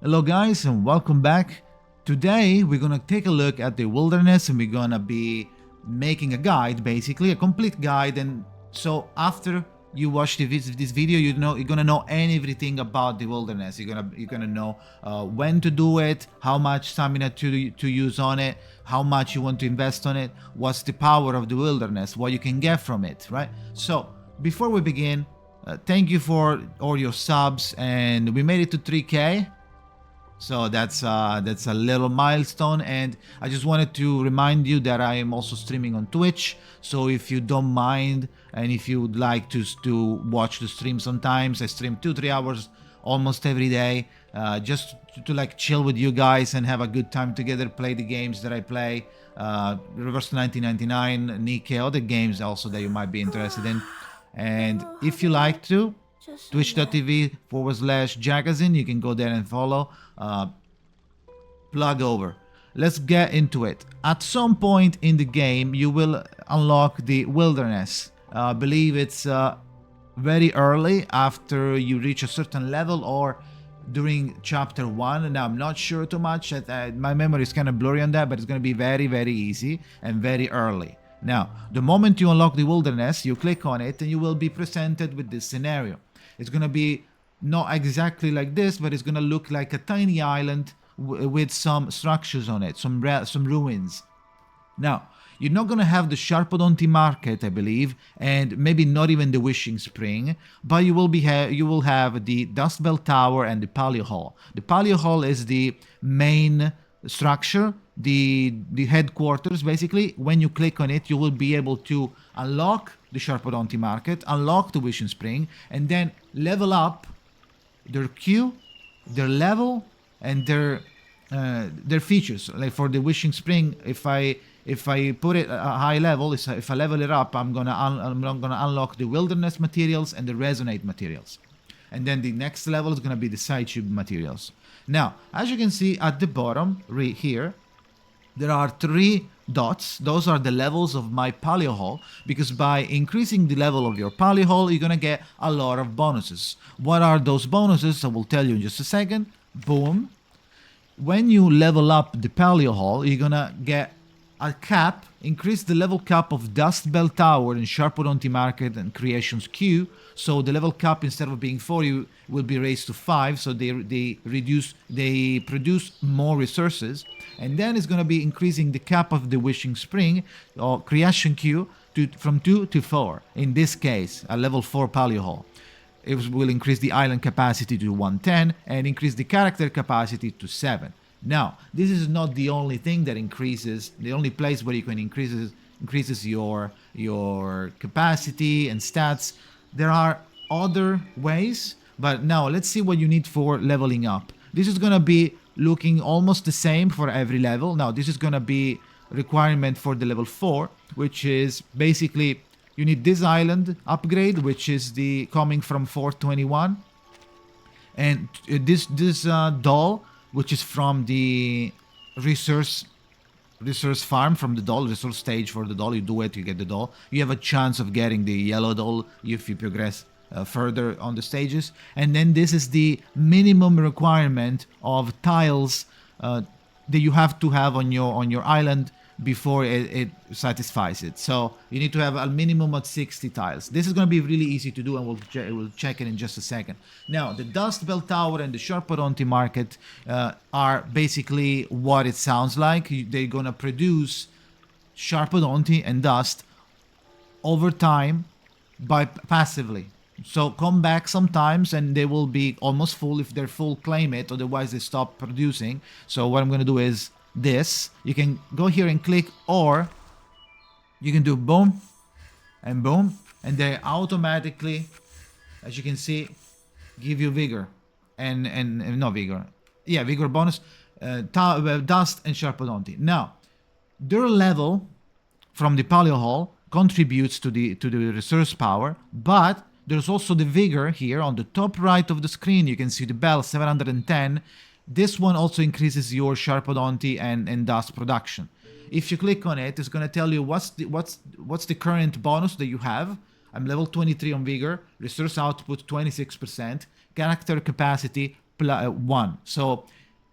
Hello guys and welcome back. Today we're gonna take a look at the wilderness and we're gonna be making a guide, basically a complete guide. And so after you watch this video, you're gonna know everything about the wilderness. You're gonna know when to do it, how much stamina to use on it, how much you want to invest on it, what's the power of the wilderness, what you can get from it, right? So before we begin, thank you for all your subs, and we made it to 3K. So that's a little milestone, and I just wanted to remind you that I am also streaming on Twitch. So if you don't mind and if you would like to watch the stream, sometimes I stream 2-3 hours almost every day, just to like chill with you guys and have a good time together, play the games that I play, Reverse 1999, Nikke, other games also that you might be interested in. And if you like to, twitch.tv/Jakazin, you can go there and follow. Plug over. Let's get into it. At some point in the game, you will unlock the wilderness. I believe it's very early after you reach a certain level or during chapter 1. Now, I'm not sure too much. My memory is kind of blurry on that, but it's going to be very, very easy and very early. Now, the moment you unlock the wilderness, you click on it and you will be presented with this scenario. It's going to be not exactly like this, but it's going to look like a tiny island with some structures on it, some ruins. Now, you're not going to have the Sharpodonti market, I believe, and maybe not even the Wishing Spring, but you will have the Dust Bell Tower and the Paleo Hall. The Paleo Hall is the main structure, the headquarters. Basically, when you click on it, you will be able to unlock the Sharpodonti market, unlock the Wishing Spring, and then level up their queue, their level, and their features. Like for the Wishing Spring, if I put it at a high level, if I level it up, I'm gonna unlock the wilderness materials and the resonate materials, and then the next level is gonna be the side tube materials. Now, as you can see at the bottom right here, there are 3 dots. Those are the levels of my Paleo Hall, because by increasing the level of your Paleo Hall, you're gonna get a lot of bonuses. What are those bonuses? I will tell you in just a second. Boom. When you level up the Paleo Hall, you're gonna get a cap, increase the level cap of Dust Bell Tower and Sharpodonti Market and Creations Queue. So the level cap, instead of being 4, you will be raised to 5. So they produce more resources. And then it's going to be increasing the cap of the Wishing Spring or Creation Queue from 2 to 4. In this case, a level 4 Paleo Hall. It will increase the island capacity to 110 and increase the character capacity to 7. Now, this is not the only thing that increases, the only place where you can increases your capacity and stats. There are other ways, but now let's see what you need for leveling up. This is going to be looking almost the same for every level. Now, this is going to be requirement for the level 4, which is basically you need this island upgrade, which is the coming from 421, and this doll, which is from the resource farm, from the doll, resource stage for the doll. You do it, you get the doll. You have a chance of getting the yellow doll if you progress further on the stages. And then this is the minimum requirement of tiles that you have to have on your island before it satisfies it. So you need to have a minimum of 60 tiles. This is going to be really easy to do, and we'll check it in just a second. Now, the Dust Bell Tower and the Sharpodonti Market are basically what it sounds like. They're going to produce Sharpodonti and dust over time passively. So come back sometimes and they will be almost full. If they're full, claim it, otherwise they stop producing. So what I'm going to do is this. You can go here and click, or you can do boom and boom, and they automatically, as you can see, give you vigor and not vigor, yeah, vigor bonus, dust and Sharpodonti. Now, their level from the Paleo Hall contributes to the resource power, but there's also the vigor here on the top right of the screen. You can see the bell 710. This one also increases your Sharpodonti and dust production. If you click on it, it's going to tell you what's the current bonus that you have. I'm level 23 on Vigor, resource output 26%, character capacity 1. So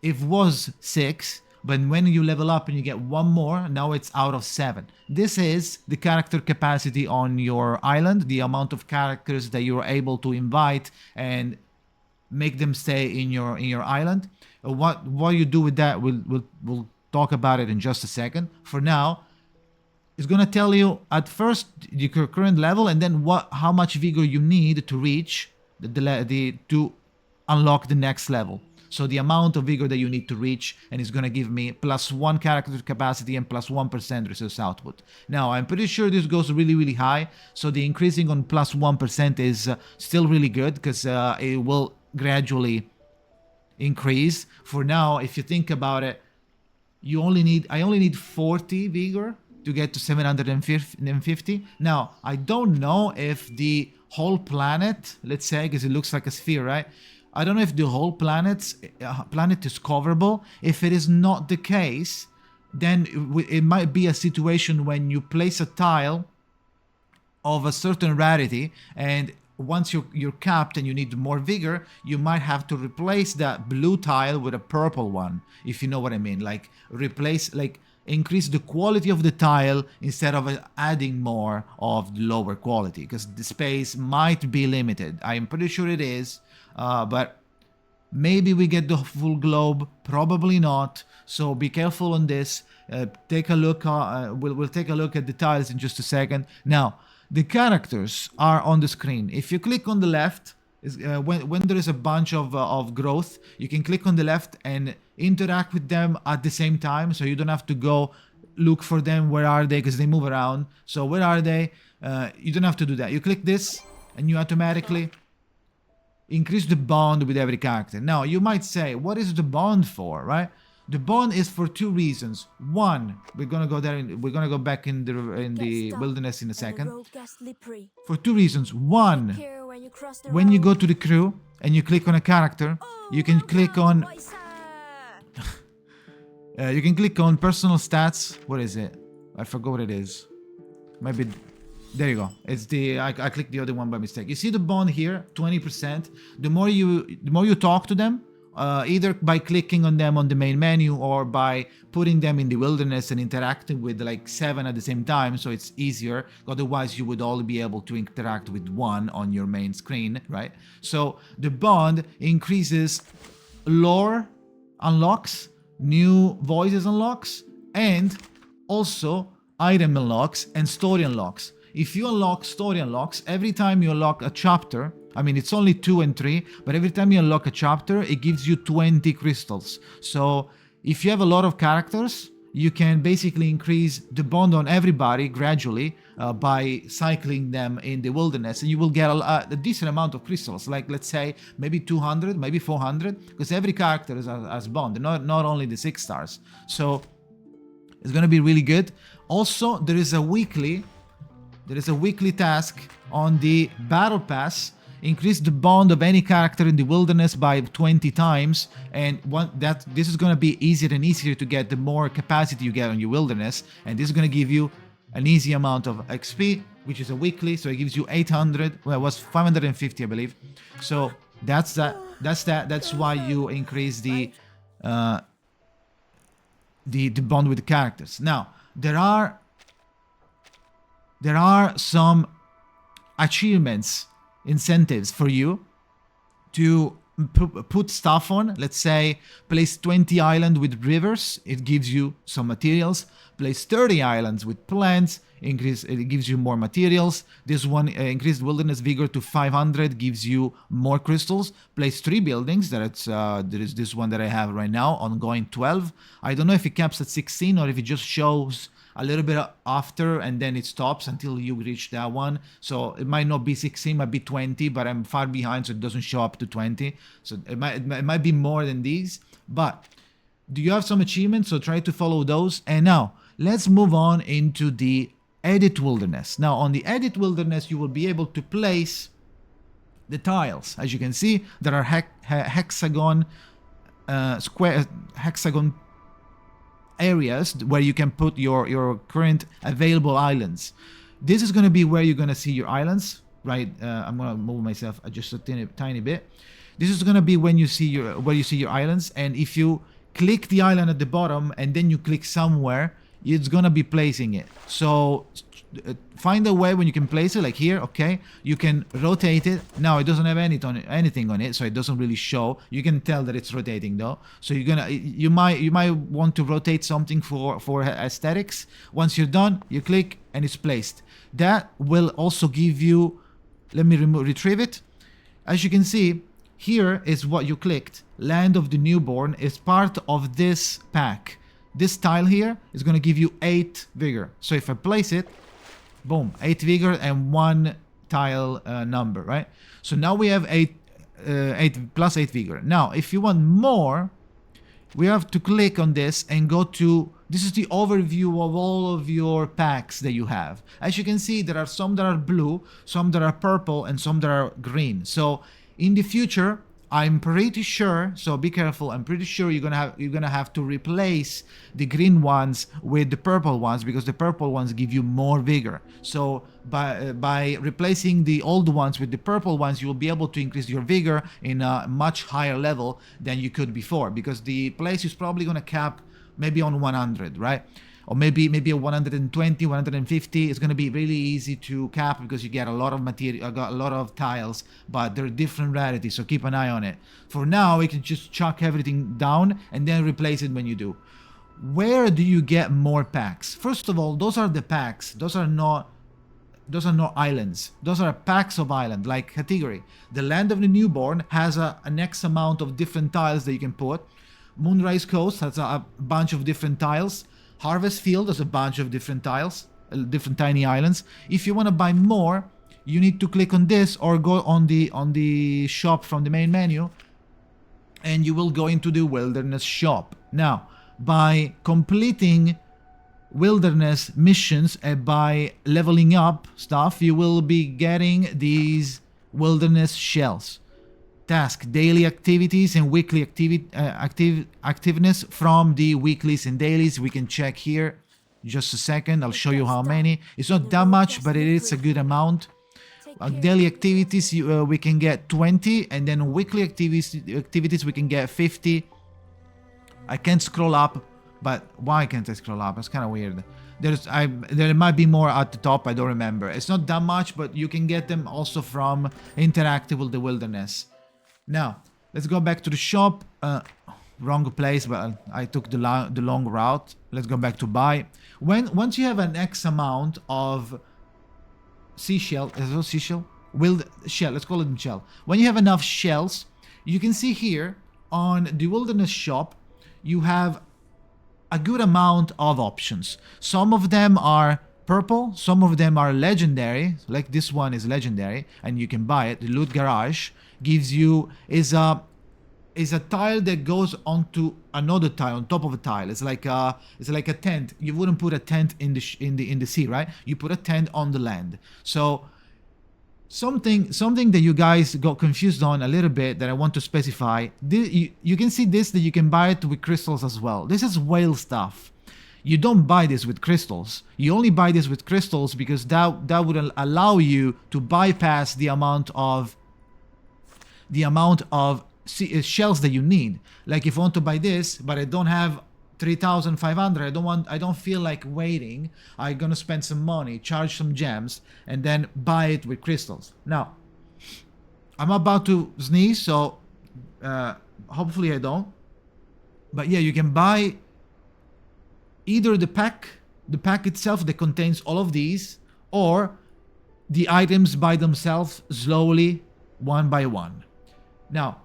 if it was 6, but when you level up and you get 1 more, now it's out of 7. This is the character capacity on your island, the amount of characters that you're able to invite and make them stay in your island. What you do with that, we'll talk about it in just a second. For now, it's gonna tell you at first your current level, and then how much vigor you need to reach to unlock the next level. So the amount of vigor that you need to reach, and it's gonna give me +1 character capacity and +1% resource output. Now I'm pretty sure this goes really high, so the increasing on +1% is still really good, because it will gradually increase. For now, if you think about it, I only need 40 vigor to get to 750. Now I don't know if the whole planet, let's say, because it looks like a sphere, right? I don't know if the whole planet is coverable. If it is not the case, then it might be a situation when you place a tile of a certain rarity, and once you're capped and you need more vigor, you might have to replace that blue tile with a purple one, if you know what I mean. Like increase the quality of the tile instead of adding more of the lower quality, because the space might be limited. I'm pretty sure it is, but maybe we get the full globe, probably not. So be careful on this. Take a look. We'll take a look at the tiles in just a second. Now, the characters are on the screen. If you click on the left, when there is a bunch of growth, you can click on the left and interact with them at the same time, so you don't have to go look for them. Where are they? Because they move around. So where are they? You don't have to do that. You click this and you automatically increase the bond with every character. Now you might say, what is the bond for, right? The bond is for 2 reasons. One, we're gonna go there. We're gonna go back in the wilderness in a second. For 2 reasons. One, when you go to the crew and you click on a character, you can click on personal stats. What is it? I forgot what it is. Maybe there you go. It's I clicked the other one by mistake. You see the bond here, 20%. The more you talk to them, either by clicking on them on the main menu or by putting them in the wilderness and interacting with like 7 at the same time, so it's easier. Otherwise you would only be able to interact with 1 on your main screen, right? So the bond increases lore unlocks, new voices unlocks, and also item unlocks and story unlocks. If you unlock story unlocks, every time you unlock a chapter, I mean it's only 2 and 3, but every time you unlock a chapter, it gives you 20 crystals. So if you have a lot of characters, you can basically increase the bond on everybody gradually by cycling them in the wilderness, and you will get a decent amount of crystals, like let's say maybe 200, maybe 400, because every character has bond, not only the 6 stars. So it's gonna be really good. Also, there is a weekly task on the battle pass. Increase the bond of any character in the wilderness by 20 times, and this is going to be easier and easier to get the more capacity you get on your wilderness, and this is going to give you an easy amount of XP, which is a weekly, so it gives you 800. Well, it was 550, I believe. So that's why you increase the bond with the characters. Now there are some achievements, incentives for you to put stuff on. Let's say place 20 islands with rivers, it gives you some materials. Place 30 islands with plants, it gives you more materials. This one, increased wilderness vigor to 500, gives you more crystals. Place 3 buildings, there is this one that I have right now, ongoing 12. I don't know if it caps at 16 or if it just shows a little bit after and then it stops until you reach that one. So it might not be 16, it might be 20, but I'm far behind, so it doesn't show up to 20. So it might be more than these. But do you have some achievements? So try to follow those. And now let's move on into the edit wilderness. Now on the edit wilderness, you will be able to place the tiles. As you can see, there are hexagon areas where you can put your current available islands. This is going to be where you're going to see your islands, right? I'm going to move myself just a tiny bit. This is gonna be when you see your where you see your islands, and if you click the island at the bottom and then you click somewhere, it's gonna be placing it. So find a way when you can place it, like here. Okay, you can rotate it. Now it doesn't have anything on it, so it doesn't really show. You can tell that it's rotating though. So you might want to rotate something for aesthetics. Once you're done, you click and it's placed. That will also give you, let me retrieve it. As you can see, here is what you clicked. Land of the Newborn is part of this pack. This tile here is going to give you 8 vigor. So if I place it, boom, 8 vigor and 1 tile number, right? So now we have 8 plus 8 vigor. Now, if you want more, we have to click on this and go to, this is the overview of all of your packs that you have. As you can see, there are some that are blue, some that are purple, and some that are green. So in the future, I'm pretty sure, so be careful, I'm pretty sure you're gonna have to replace the green ones with the purple ones, because the purple ones give you more vigor. So by replacing the old ones with the purple ones, you will be able to increase your vigor in a much higher level than you could before, because the place is probably gonna cap maybe on 100, right? Or maybe a 120, 150. It's going to be really easy to cap because you get a lot of material, got a lot of tiles, but they're different rarities, so keep an eye on it. For now, you can just chuck everything down and then replace it when you do. Where do you get more packs? First of all, those are the packs. Those are not islands. Those are packs of island, like category. The Land of the Newborn has an X amount of different tiles that you can put. Moonrise Coast has a bunch of different tiles. Harvest Field has a bunch of different tiles, different tiny islands. If you want to buy more, you need to click on this or go on the shop from the main menu, and you will go into the wilderness shop. Now, by completing wilderness missions and by leveling up stuff, you will be getting these wilderness shells. Task, daily activities and weekly activeness from the weeklies and dailies. We can check here. Just a second, I'll show you how many. It's not that much, but it is a good amount. Daily activities, we can get 20, and then weekly activities we can get 50. I can't scroll up, but why can't I scroll up? It's kind of weird. There might be more at the top, I don't remember. It's not that much, but you can get them also from interactive with the wilderness. Now, let's go back to the shop. Wrong place, but I took the long route. Let's go back to buy. Once you have an X amount of seashell, is it a seashell? Shell, let's call it shell. When you have enough shells, you can see here on the wilderness shop, you have a good amount of options. Some of them are purple, some of them are legendary, like this one is legendary, and you can buy it. The loot garage gives you is a tile that goes onto another tile on top of a tile. It's like a tent. You wouldn't put a tent in the sea, right? You put a tent on the land. So something that you guys got confused on a little bit that I want to specify. You can see this, that you can buy it with crystals as well. This is whale stuff. You don't buy this with crystals. You only buy this with crystals because that would allow you to bypass the amount of shells that you need. Like if I want to buy this, but I don't have 3,500, I don't feel like waiting. I'm gonna spend some money, charge some gems, and then buy it with crystals. Now, I'm about to sneeze, so hopefully I don't. But yeah, you can buy either the pack itself that contains all of these, or the items by themselves slowly, one by one. Now,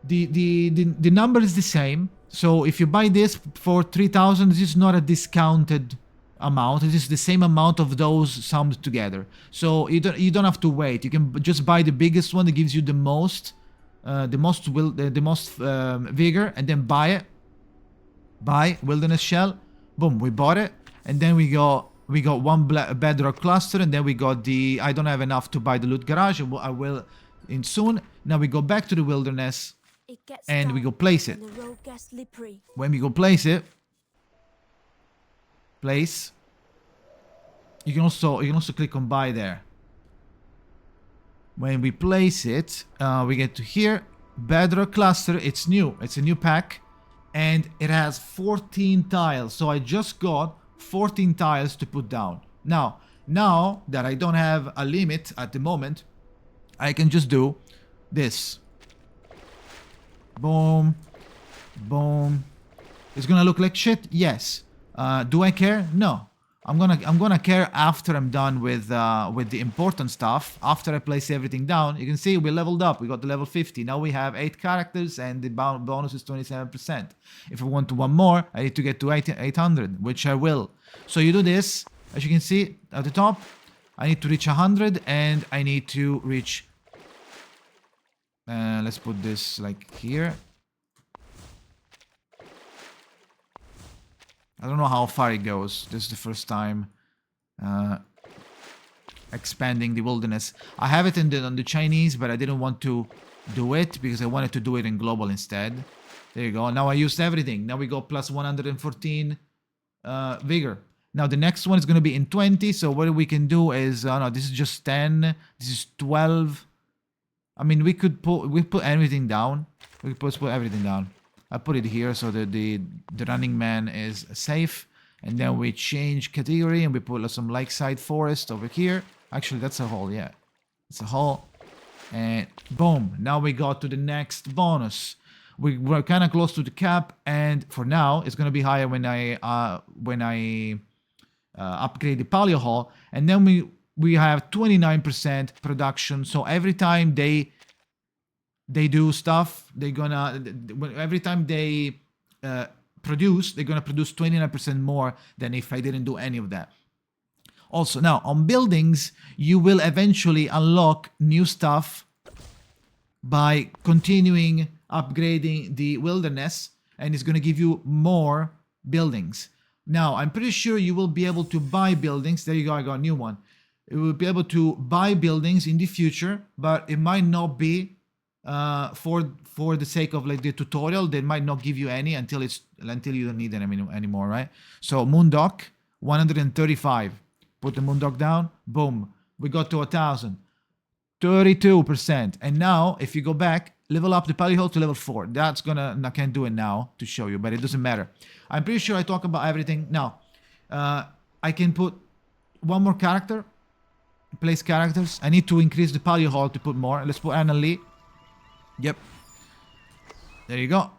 the number is the same. So if you buy this for 3,000, this is not a discounted amount. It is the same amount of those summed together. So you don't have to wait. You can just buy the biggest one that gives you the most vigor, and then buy it. Buy wilderness shell. Boom, we bought it, and then we got one bedrock cluster, and then we got the. I don't have enough to buy the loot garage. I will in soon. Now we go back to the wilderness, and we go place it. When we go place it, you can also click on buy there. When we place it, we get to here. Bedrock cluster, it's new. It's a new pack. And it has 14 tiles. So I just got 14 tiles to put down. Now that I don't have a limit at the moment, I can just do this. Boom. Boom. It's gonna look like shit? Yes. Do I care? No. I'm gonna care after I'm done with the important stuff. After I place everything down, you can see we leveled up. We got to level 50. Now we have 8 characters and the bonus is 27%. If I want to one more, I need to get to 800, which I will. So you do this. As you can see at the top, I need to reach 100 and I need to reach... let's put this like here. I don't know how far it goes. This is the first time expanding the wilderness. I have it on the Chinese, but I didn't want to do it because I wanted to do it in global instead. There you go. Now I used everything. Now we go plus 114 vigor. Now the next one is going to be in 20. So what we can do is, no, this is just 10. This is 12. I mean, we put everything down. We could put everything down. I put it here so that the running man is safe. And then we change category and we put some lakeside forest over here. Actually, that's a hole, yeah. It's a hole. And boom. Now we got to the next bonus. We're kind of close to the cap. And for now, it's going to be higher when I upgrade the Paleo hall. And then we have 29% production. So every time they do stuff, every time they produce, they're gonna produce 29% more than if I didn't do any of that. Also, now on buildings, you will eventually unlock new stuff by continuing upgrading the wilderness, and it's gonna give you more buildings. Now, I'm pretty sure you will be able to buy buildings. There you go, I got a new one. You will be able to buy buildings in the future, but it might not be for the sake of like the tutorial. They might not give you any until you don't need them anymore, right? So Moondock 135. Put the Moondock down. Boom. We got to 1,000. 32%. And now if you go back, level up the Paleo hall to level 4. I can't do it now to show you, but it doesn't matter. I'm pretty sure I talk about everything. Now, I can put one more character. Place characters. I need to increase the Paleo hall to put more. Let's put Anna Lee. Yep. There you go.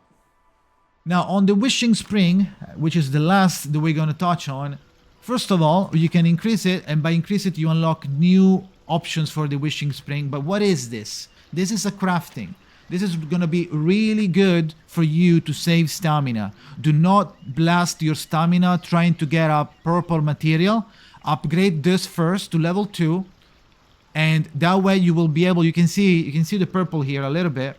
Now, on the Wishing Spring, which is the last that we're going to touch on, first of all, you can increase it, and by increase it, you unlock new options for the Wishing Spring. But what is this? This is a crafting. This is going to be really good for you to save stamina. Do not blast your stamina trying to get a purple material. Upgrade this first to level 2. And that way you will be able, you can see the purple here a little bit.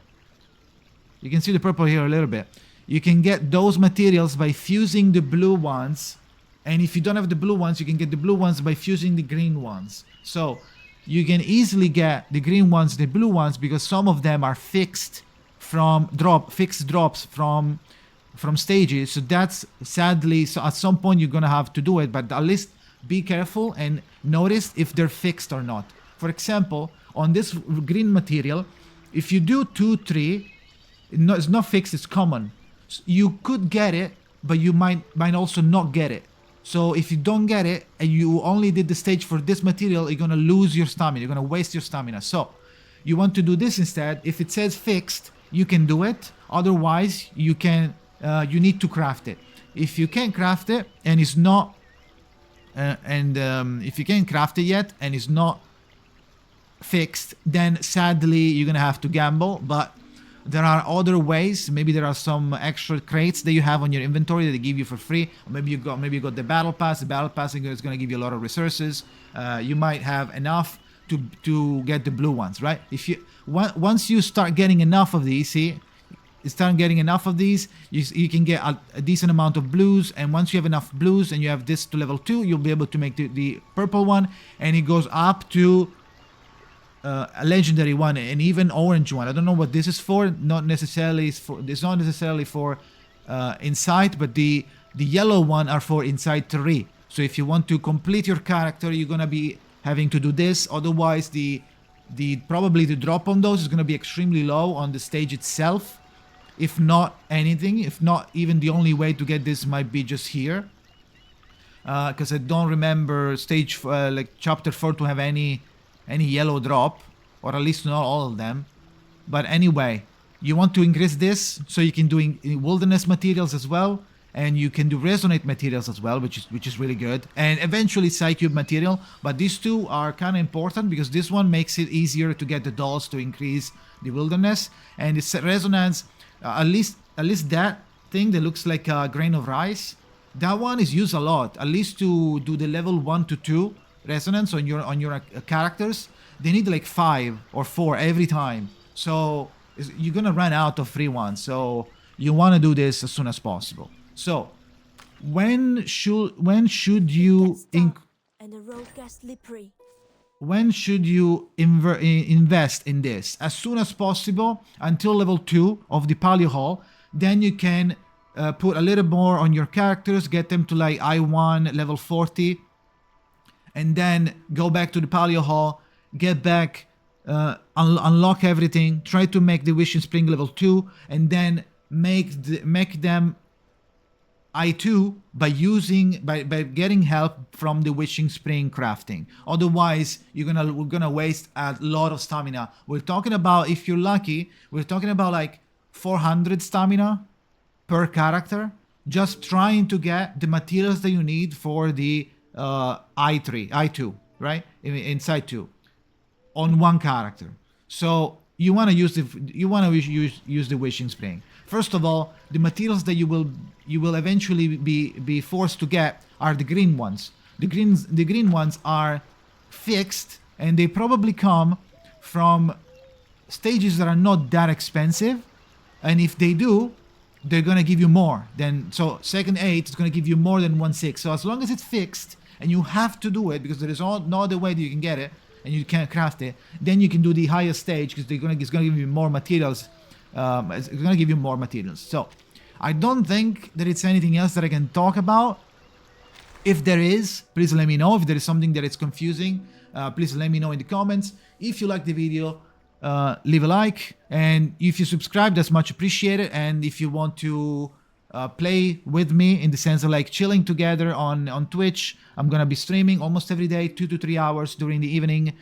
You can see the purple here a little bit. You can get those materials by fusing the blue ones. And if you don't have the blue ones, you can get the blue ones by fusing the green ones. So you can easily get the green ones, the blue ones, because some of them are fixed drops from stages. So that's sadly, so at some point you're gonna have to do it, but at least be careful and notice if they're fixed or not. For example, on this green material, if you do 2, 3, it's not fixed, it's common. You could get it, but you might also not get it. So if you don't get it, and you only did the stage for this material, you're gonna lose your stamina, you're gonna waste your stamina. So you want to do this instead. If it says fixed, you can do it. Otherwise, you need to craft it. If you can't craft it, and it's not, if you can't craft it yet, and it's not fixed, then sadly you're gonna have to gamble. But there are other ways. Maybe there are some extra crates that you have on your inventory that they give you for free. Or maybe you got the battle pass. The battle pass is gonna give you a lot of resources. You might have enough to get the blue ones, right? If you once you start getting enough of these, you can get a decent amount of blues. And once you have enough blues and you have this to level 2, you'll be able to make the purple one, and it goes up to a legendary one, and even orange one. I don't know what this is for. It's not necessarily for insight, but the yellow one are for insight 3. So if you want to complete your character, you're gonna be having to do this. Otherwise, the probably the drop on those is going to be extremely low on the stage itself. If not anything, if not even the only way to get this might be just here. Because I don't remember stage like chapter 4 to have any yellow drop, or at least not all of them. But anyway, you want to increase this so you can do in wilderness materials as well, and you can do resonate materials as well, which is really good, and eventually Psycube material. But these two are kind of important because this one makes it easier to get the dolls to increase the wilderness, and it's resonance. At least that thing that looks like a grain of rice, that one is used a lot, at least to do the level 1 to 2 resonance on your characters. They need like 5 or 4 every time, so you're gonna run out of free ones. So you want to do this as soon as possible. So when should you invest in this? As soon as possible, until level 2 of the Paleo Hall. Then you can put a little more on your characters, get them to like I1 level 40, and then go back to the Paleo Hall, get back, unlock everything, try to make the Wishing Spring level 2, and then make them I2 by getting help from the Wishing Spring crafting. Otherwise, we're gonna waste a lot of stamina. We're talking about, if you're lucky, we're talking about like 400 stamina per character, just trying to get the materials that you need for the I2, right? Inside 2, on one character. So you want to use the Wishing Spring. First of all, the materials that you will eventually be forced to get are the green ones. The green ones are fixed, and they probably come from stages that are not that expensive. And if they do, they're gonna give you more. So second 8 is gonna give you more than 1/6. So as long as it's fixed and you have to do it because there is no other way that you can get it and you can't craft it, then you can do the higher stage because it's gonna give you more materials. It's gonna give you more materials. So I don't think that it's anything else that I can talk about. If there is, please let me know. If there is something that is confusing, please let me know in the comments. If you like the video, leave a like, and if you subscribe, that's much appreciated. And if you want to play with me in the sense of like chilling together on Twitch, I'm gonna be streaming almost every day, 2 to 3 hours during the evening.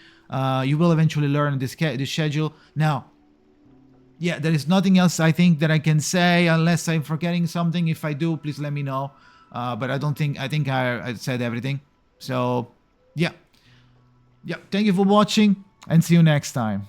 You will eventually learn this schedule. Now, yeah, there is nothing else I think that I can say unless I'm forgetting something. If I do, please let me know. But I think I said everything. So yeah, thank you for watching, and see you next time.